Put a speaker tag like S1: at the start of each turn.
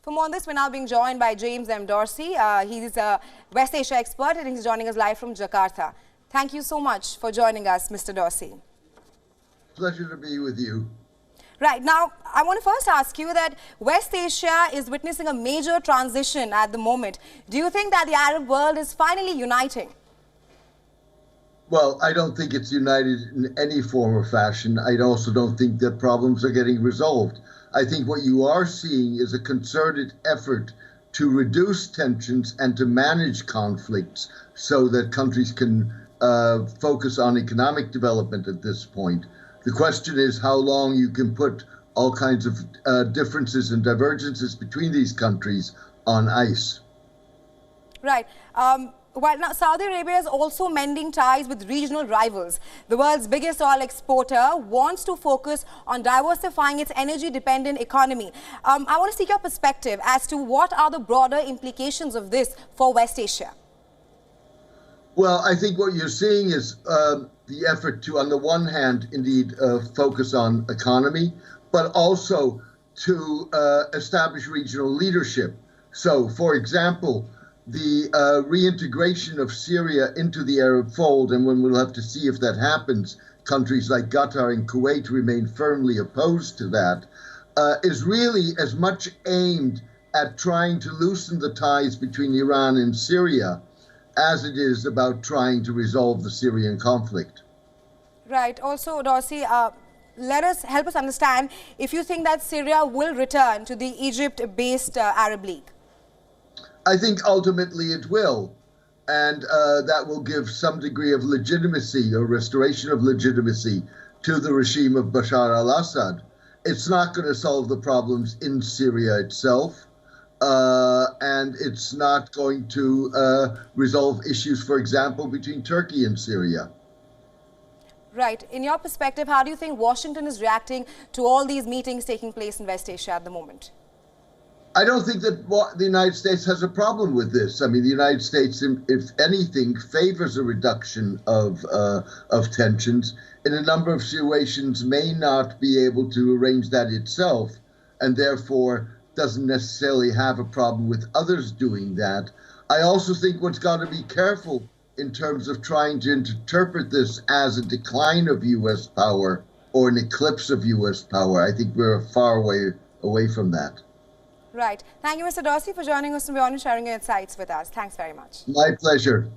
S1: For more on this, we're now being joined by James M. Darcy. He's a West Asia expert and he's joining us live from Jakarta. Thank you so much for joining us, Mr. Darcy.
S2: Pleasure to be with you.
S1: Right. Now, I want to first ask you that West Asia is witnessing a major transition at the moment. Do you think that the Arab world is finally uniting?
S2: Well, I don't think it's united in any form or fashion. I also don't think that problems are getting resolved. I think what you are seeing is a concerted effort to reduce tensions and to manage conflicts so that countries can focus on economic development at this point. The question is how long you can put all kinds of differences and divergences between these countries on ice.
S1: Right. While now Saudi Arabia is also mending ties with regional rivals, the world's biggest oil exporter wants to focus on diversifying its energy-dependent economy. I want to seek your perspective as to what are the broader implications of this for West Asia.
S2: Well, I think what you're seeing is the effort to, on the one hand, indeed focus on economy, but also to establish regional leadership. So, for example, the reintegration of Syria into the Arab fold, and when we'll have to see if that happens, countries like Qatar and Kuwait remain firmly opposed to that, is really as much aimed at trying to loosen the ties between Iran and Syria as it is about trying to resolve the Syrian conflict.
S1: Right. Also, Darcy, help us understand if you think that Syria will return to the Egypt-based Arab League.
S2: I think ultimately it will, and that will give some degree of legitimacy or restoration of legitimacy to the regime of Bashar al-Assad. It's not going to solve the problems in Syria itself, and it's not going to resolve issues, for example, between Turkey and Syria.
S1: Right. In your perspective, how do you think Washington is reacting to all these meetings taking place in West Asia at the moment?
S2: I don't think that the United States has a problem with this. I mean, the United States, if anything, favors a reduction of tensions. In a number of situations, may not be able to arrange that itself, and therefore doesn't necessarily have a problem with others doing that. I also think one's got to be careful in terms of trying to interpret this as a decline of U.S. power or an eclipse of U.S. power. I think we're far away from that.
S1: Right. Thank you, Mr. Darcy, for joining us on WION and sharing your insights with us. Thanks very much.
S2: My pleasure.